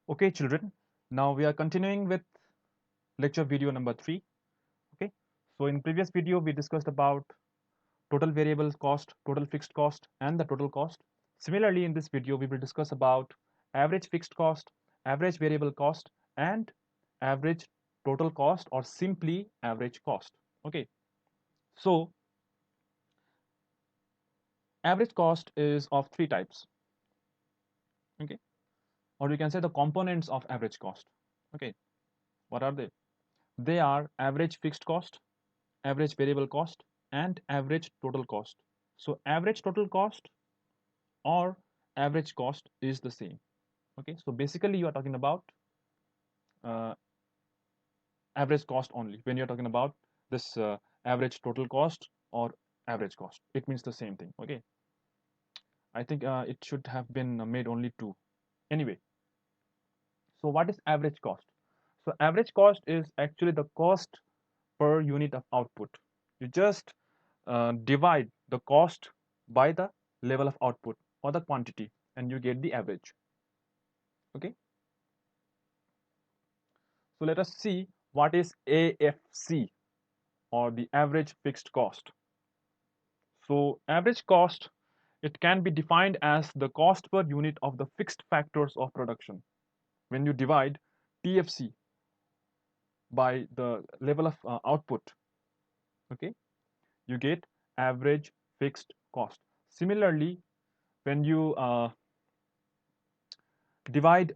Okay, children, now we are continuing with lecture video number 3. Okay, so in previous video we discussed about total variable cost, total fixed cost, and the total cost. Similarly, in this video we will discuss about average fixed cost, average variable cost, and average total cost, or simply average cost. Okay, so average cost is of three types. Okay, or you can say the components of average cost. Okay, what are they? They are average fixed cost, average variable cost, and average total cost. So average total cost or average cost is the same. Okay, so basically you are talking about uh, average cost only when you're talking about this average total cost or average cost. It means the same thing. Okay, I think it should have been made only two. Anyway, so what is average cost? So average cost is actually the cost per unit of output. You just divide the cost by the level of output or the quantity, and you get the average. Okay, so let us see what is AFC, or the average fixed cost. So average cost, it can be defined as the cost per unit of the fixed factors of production. When you divide TFC by the level of output, okay, you get average fixed cost. Similarly, when you divide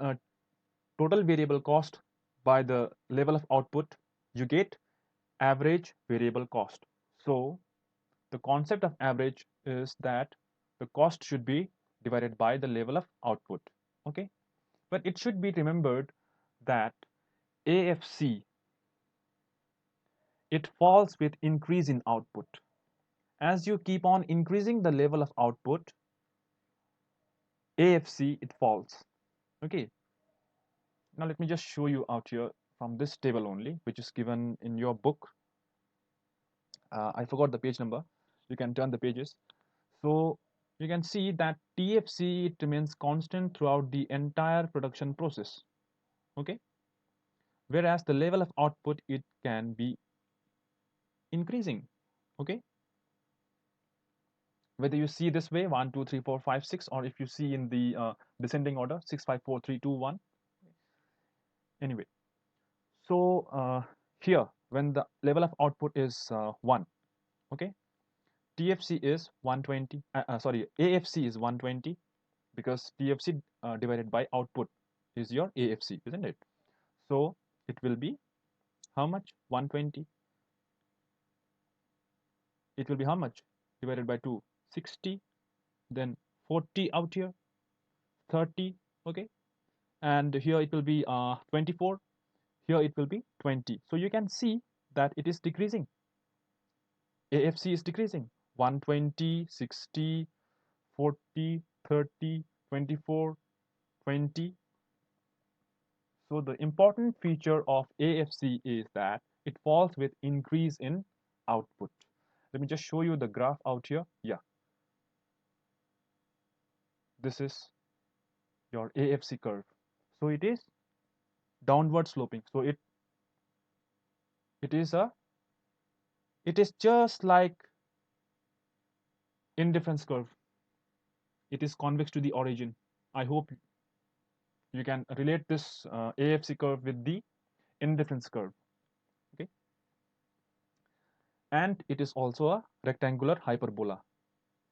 total variable cost by the level of output, you get average variable cost. So the concept of average is that the cost should be divided by the level of output. Okay, but it should be remembered that AFC, it falls with increase in output. As you keep on increasing the level of output, AFC, it falls. Okay, now let me just show you out here from this table only, which is given in your book. I forgot the page number. You can turn the pages. So you can see that TFC, it remains constant throughout the entire production process. Okay, whereas the level of output, it can be increasing. Okay, whether you see this way 1 2 3 4 5 6, or if you see in the descending order 6 5 4 3 2 1. Anyway, so here when the level of output is 1, okay, TFC is 120, sorry, AFC is 120, because TFC divided by output is your AFC, isn't it? So it will be how much? 120. It will be how much? Divided by 2, 60. Then 40 out here, 30. Okay, and here it will be 24. Here it will be 20. So you can see that it is decreasing. AFC is decreasing. 120, 60, 40, 30, 24, 20. So the important feature of AFC is that it falls with increase in output. Let me just show you the graph out here. Yeah, this is your AFC curve. So it is downward sloping. So it is a it is just like indifference curve. It is convex to the origin. I hope you can relate this AFC curve with the indifference curve. Okay, and it is also a rectangular hyperbola.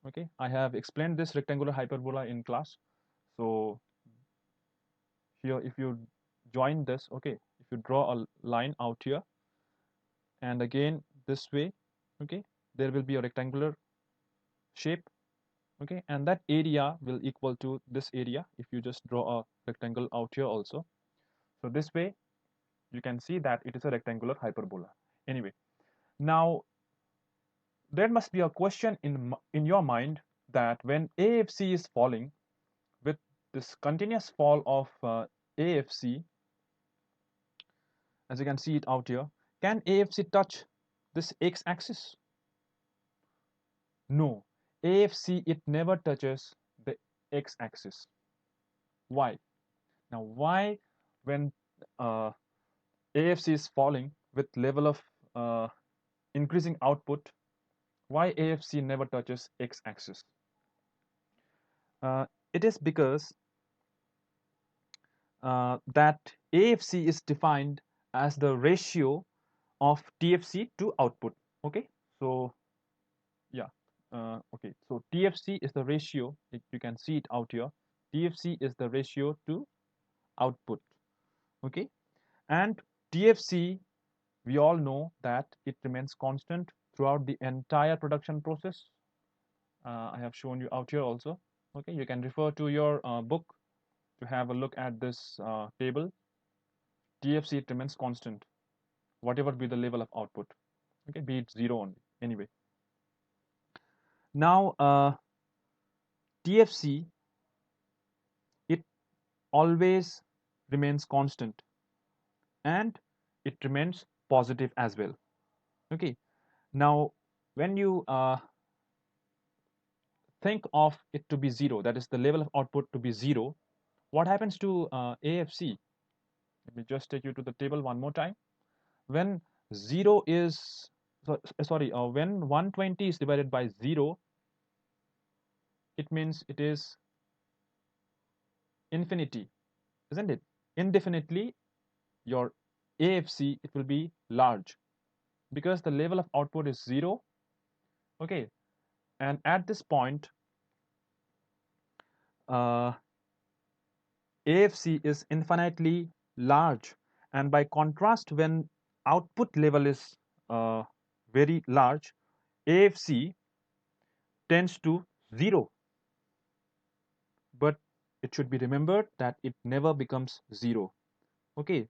Okay, I have explained this rectangular hyperbola in class. So here, if you join this, okay, if you draw a line out here and again this way, okay, there will be a rectangular shape. Okay, and that area will equal to this area if you just draw a rectangle out here also. So this way you can see that it is a rectangular hyperbola. Anyway, now there must be a question in your mind that when AFC is falling, with this continuous fall of AFC, as you can see it out here, can AFC touch this x-axis? No, AFC, it never touches the x-axis. Why? Now, why when uh, AFC is falling with level of uh, increasing output, why AFC never touches x-axis? It is because that AFC is defined as the ratio of TFC to output. Okay, so yeah, okay, so TFC is the ratio. You can see it out here. TFC is the ratio to output. Okay, and TFC, we all know that it remains constant throughout the entire production process. I have shown you out here also. Okay, you can refer to your book to have a look at this table. TFC, it remains constant, whatever be the level of output. Okay, be it zero only. Anyway, now TFC, it always remains constant and it remains positive as well. Okay, now when you think of it to be zero, that is the level of output to be zero, what happens to AFC? Let me just take you to the table one more time. When zero is, sorry, when 120 is divided by zero, it means it is infinity, isn't it? Indefinitely, your AFC, it will be large because the level of output is zero. Okay, and at this point, uh, AFC is infinitely large, and by contrast, when output level is uh, very large, AFC tends to zero. But it should be remembered that it never becomes zero. Okay,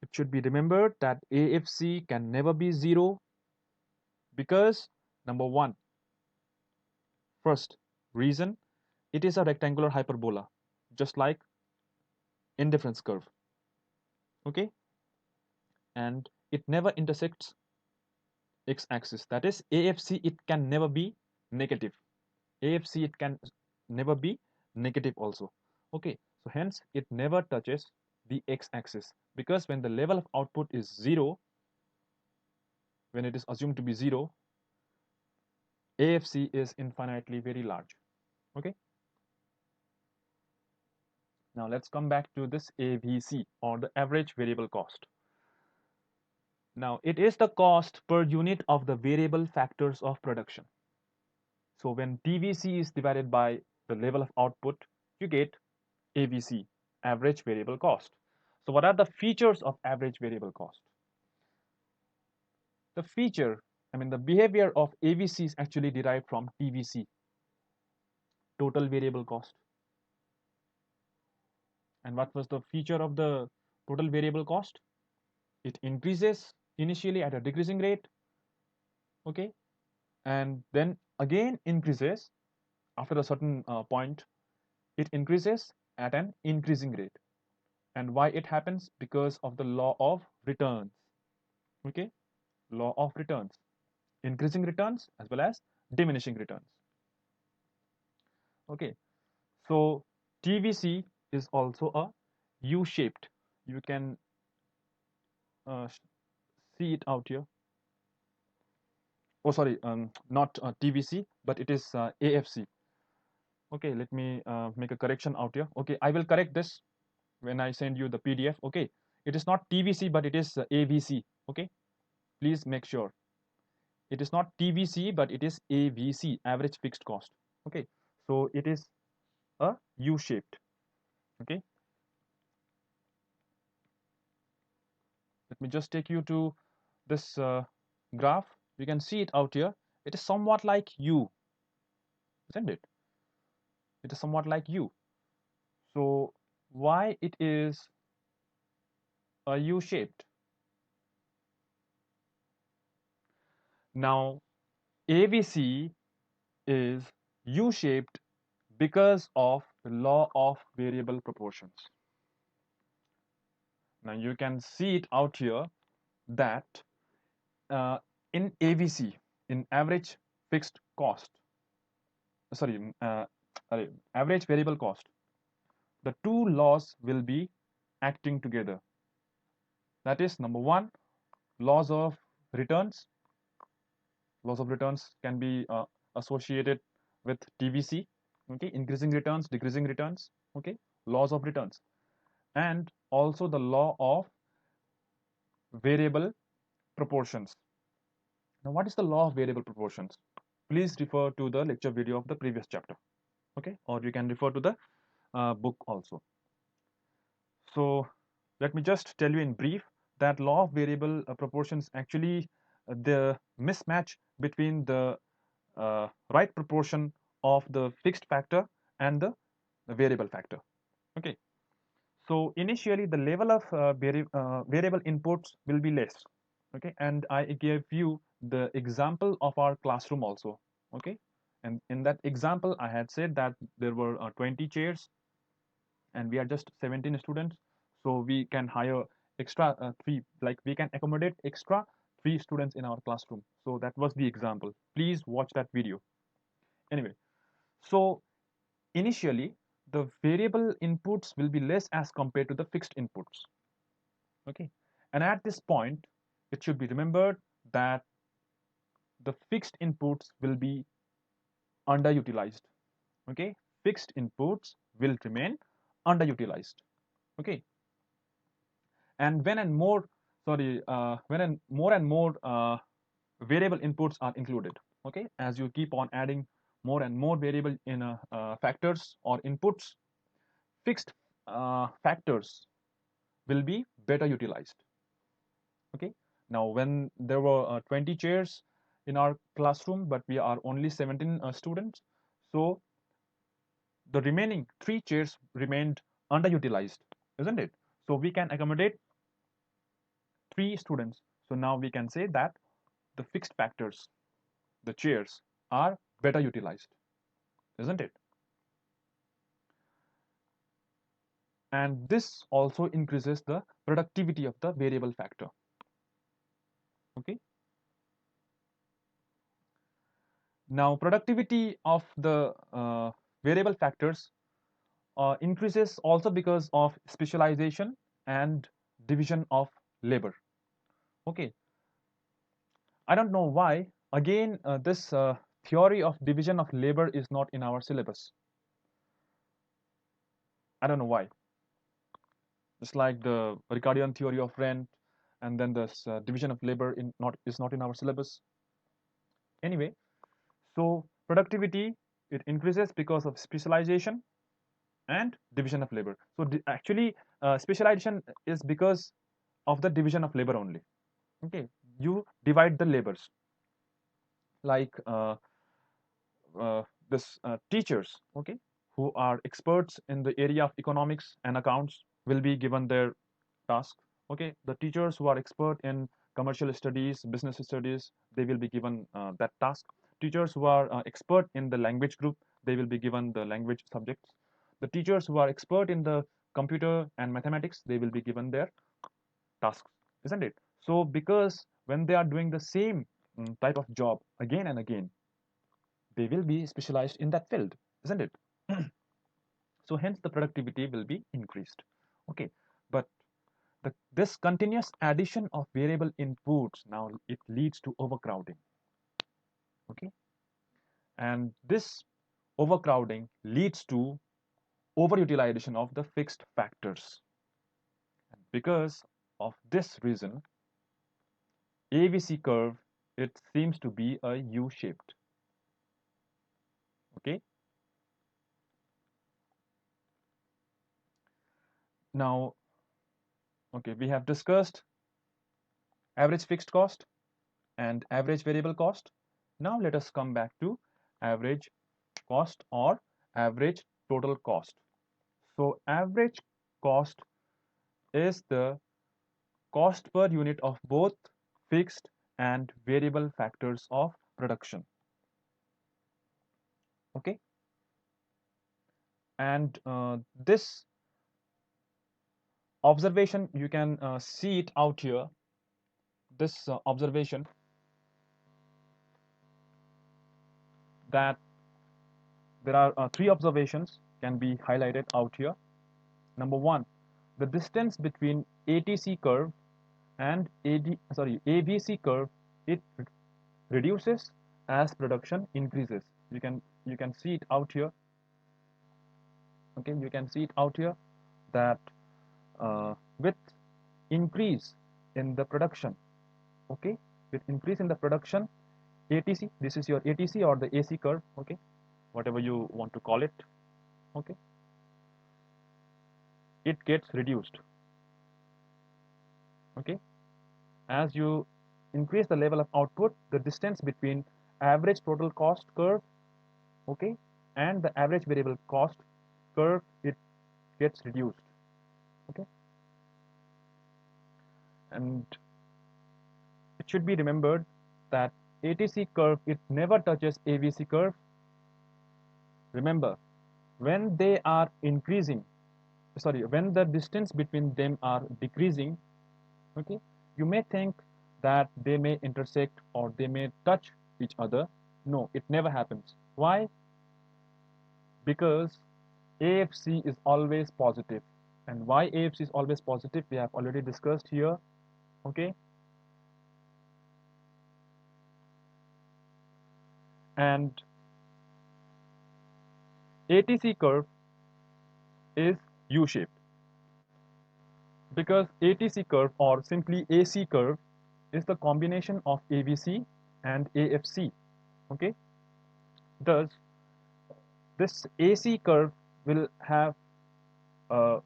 it should be remembered that AFC can never be zero because number one, first reason, it is a rectangular hyperbola, just like indifference curve. Okay, and it never intersects x-axis. That is, AFC, it can never be negative. AFC, it can never be negative also. Okay, so hence it never touches the x-axis because when the level of output is zero, when it is assumed to be zero, AFC is infinitely very large. Okay, now let's come back to this AVC, or the average variable cost. Now it is the cost per unit of the variable factors of production. So when TVC is divided by the level of output, you get AVC, average variable cost. So what are the features of average variable cost? The feature, I mean the behavior of AVC is actually derived from TVC, total variable cost. And what was the feature of the total variable cost? It increases initially at a decreasing rate, okay, and then again increases after a certain point. It increases at an increasing rate. And why it happens? Because of the law of returns. Okay, law of returns, increasing returns as well as diminishing returns. Okay, so TVC is also a U-shaped. You can uh, see it out here. Oh, sorry, not TVC, but it is AFC. Okay, let me make a correction out here. Okay, I will correct this when I send you the PDF. Okay, it is not TVC, but it is AVC. Okay, please make sure. It is not TVC, but it is AVC, average fixed cost. Okay, so it is a U-shaped. Okay, let me just take you to this graph. You can see it out here. It is somewhat like U, isn't it? It is somewhat like U. So why it is a U-shaped? Now AVC is U-shaped because of the law of variable proportions. Now you can see it out here that in AVC, in average fixed cost, sorry, average variable cost, the two laws will be acting together. That is number one, laws of returns. Laws of returns can be associated with TVC, okay, increasing returns, decreasing returns, okay, laws of returns, and also the law of variable proportions. Now, what is the law of variable proportions? Please refer to the lecture video of the previous chapter, okay, or you can refer to the book also. So let me just tell you in brief that law of variable proportions actually the mismatch between the right proportion of the fixed factor and the variable factor. Okay. So initially the level of variable inputs will be less. Okay. And I gave you the example of our classroom also. Okay. And in that example, I had said that there were 20 chairs and we are just 17 students. So we can hire extra three, like we can accommodate extra 3 students in our classroom. So that was the example. Please watch that video. Anyway, so initially the variable inputs will be less as compared to the fixed inputs. Okay. And at this point, it should be remembered that the fixed inputs will be underutilized. Okay. Fixed inputs will remain underutilized. Okay. And when more and more variable inputs are included, okay, as you keep on adding more and more variable in factors or inputs, fixed factors will be better utilized. Okay. Now, when there were 20 chairs in our classroom, but we are only 17 students, so the remaining 3 chairs remained underutilized, isn't it? So we can accommodate 3 students. So now we can say that the fixed factors, the chairs, are better utilized, isn't it? And this also increases the productivity of the variable factor. Okay. Now, productivity of the variable factors increases also because of specialization and division of labor. Okay. I don't know why. Again, this theory of division of labor is not in our syllabus. I don't know why. It's like the Ricardian theory of rent, and then this division of labor is not in our syllabus. Anyway, so productivity, it increases because of specialization and division of labor. So actually, specialization is because of the division of labor only. Okay, you divide the labors, like this teachers, okay, who are experts in the area of economics and accounts will be given their task. Okay, the teachers who are expert in commercial studies, business studies, they will be given that task. Teachers who are expert in the language group, they will be given the language subjects. The teachers who are expert in the computer and mathematics, they will be given their tasks, isn't it? So because when they are doing the same type of job again and again, they will be specialized in that field, isn't it? So hence the productivity will be increased. Okay, but this continuous addition of variable inputs, now it leads to overcrowding. Okay, and this overcrowding leads to overutilization of the fixed factors. And because of this reason, AVC curve, it seems to be a U-shaped. Okay. Now, okay, we have discussed average fixed cost and average variable cost. Now let us come back to average cost or average total cost. So average cost is the cost per unit of both fixed and variable factors of production. Okay. And this observation, you can see it out here. This observation that there are 3 observations can be highlighted out here. Number 1, the distance between ATC curve and ABC curve, it reduces as production increases. You can see it out here. Okay, you can see it out here that with increase in the production, okay, with increase in the production, ATC, this is your ATC or the AC curve, okay, whatever you want to call it, okay, it gets reduced. Okay, as you increase the level of output, the distance between average total cost curve, okay, and the average variable cost curve, it gets reduced. Okay, and it should be remembered that ATC curve, it never touches ABC curve. Remember, when they are increasing, when the distance between them are decreasing, okay, you may think that they may intersect or they may touch each other. No, it never happens. Why? Because AFC is always positive. And why AFC is always positive, we have already discussed here. Okay, and ATC curve is U-shaped because ATC curve, or simply AC curve, is the combination of ABC and AFC. Okay, thus this AC curve will have a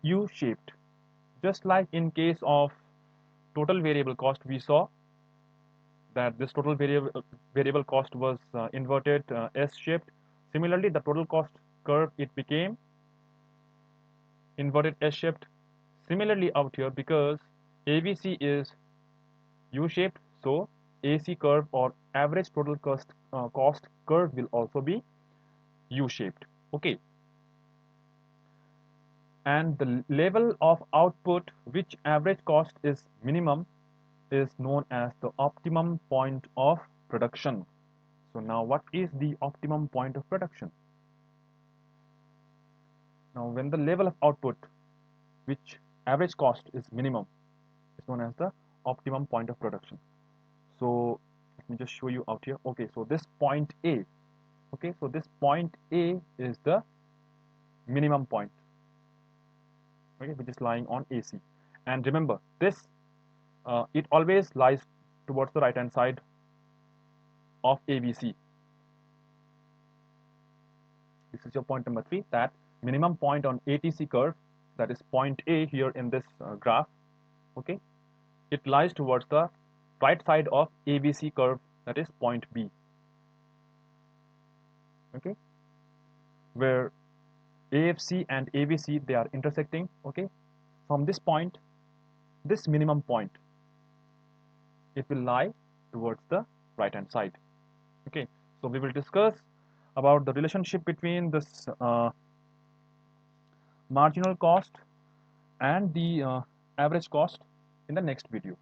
U-shaped, just like in case of total variable cost. We saw that this total variable cost was inverted S-shaped. Similarly, the total cost curve, it became inverted S-shaped. Similarly out here, because ABC is U-shaped, so AC curve or average total cost curve will also be U-shaped. Okay, and the level of output which average cost is minimum is known as the optimum point of production. So now what is the optimum point of production? Now when the level of output which average cost is minimum is known as the optimum point of production. So let me just show you out here. Okay, so this point A, okay, so this point A is the minimum point, okay, which is lying on AC. And remember, this it always lies towards the right hand side of ABC. This is your point number 3, that minimum point on ATC curve, that is point A here in this graph, okay, it lies towards the right side of ABC curve, that is point B, okay, where AFC and ABC, they are intersecting. Okay, from this point, this minimum point, it will lie towards the right hand side. Okay, so we will discuss about the relationship between this marginal cost and the average cost in the next video.